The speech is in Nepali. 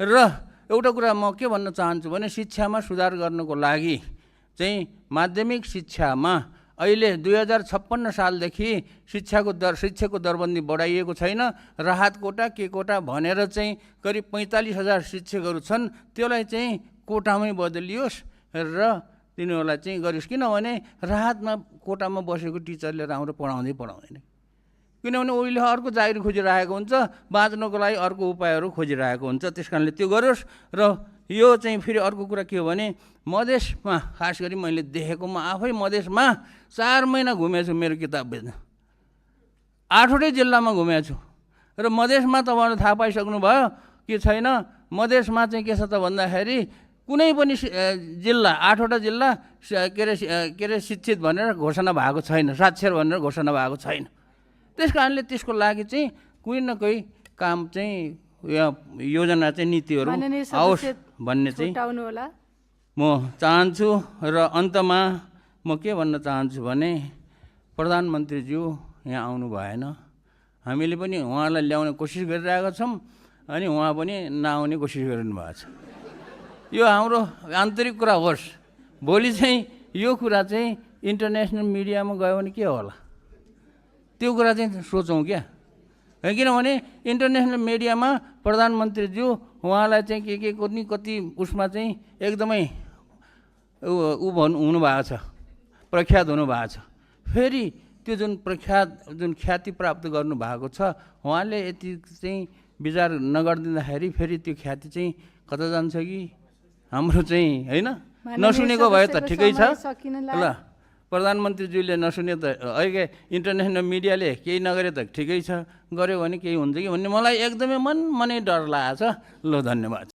र एउटा कुरा म के भन्न चाहन्छु भने शिक्षामा सुधार गर्नको लागि चाहिँ माध्यमिक शिक्षामा अहिले 2056 सालदेखि शिक्षाको दरबन्दी बढाइएको छैन। राहत कोटा के कोटा भनेर चाहिँ करिब 45,000 शिक्षकहरू छन्, त्यसलाई चाहिँ कोटामै बदलियोस् र तिनीहरूलाई चाहिँ गरियोस्। किनभने राहतमा कोटामा बसेको टिचरले राम्रो पढाउँदैन, किनभने उहिले अर्को जागिर खोजिरहेको हुन्छ, बाँच्नको लागि अर्को उपायहरू खोजिरहेको हुन्छ। त्यस कारणले त्यो गरोस्। र यो चाहिँ फेरि अर्को कुरा के हो भने मधेसमा खास गरी मैले देखेको, म आफै मधेसमा 4 महिना घुमेछु मेरो किताब बेच्न, 8वटै जिल्लामा घुमेछु। र मधेसमा तपाईँहरूले थाहा पाइसक्नु भयो कि छैन, मधेसमा चाहिँ के छ त भन्दाखेरि कुनै पनि जिल्ला 8वटा जिल्ला के अरे शिक्षित भनेर घोषणा भएको छैन, साक्षर भनेर घोषणा भएको छैन। त्यस कारणले त्यसको लागि चाहिँ कुनै न कुनै काम चाहिँ योजना चाहिँ नीतिहरू आओस् भन्ने चाहिँ म चाहन्छु। र अन्तमा म के भन्न चाहन्छु भने प्रधानमन्त्रीज्यू यहाँ आउनु भएन, हामीले पनि उहाँलाई ल्याउने कोसिस गरिरहेका छौँ, अनि उहाँ पनि नआउने कोसिस गरिनु भएको छ। यो हाम्रो आन्तरिक कुरा होस्, भोलि चाहिँ यो कुरा चाहिँ इन्टरनेसनल मिडियामा गयो भने के होला त्यो कुरा चाहिँ सोचौँ क्या। किनभने इन्टरनेसनल मिडियामा प्रधानमन्त्रीज्यू उहाँलाई चाहिँ के कति उसमा चाहिँ एकदमै हुनुभएको छ, प्रख्यात हुनुभएको छ। फेरि त्यो जुन ख्याति प्राप्त गर्नुभएको छ, उहाँले यति चाहिँ विचार नगरिदिँदाखेरि फेरि त्यो ख्याति चाहिँ कता जान्छ कि हाम्रो चाहिँ होइन नसुनेको भए त ठिकै छ। ल प्रधानमन्त्रीज्यूले नसुने त अहिले इन्टरनेसनल मिडियाले केही नगरे त ठिकै छ, गऱ्यो भने केही हुन्छ कि भन्ने मलाई एकदमै मनै डर लागेको छ। ल धन्यवाद।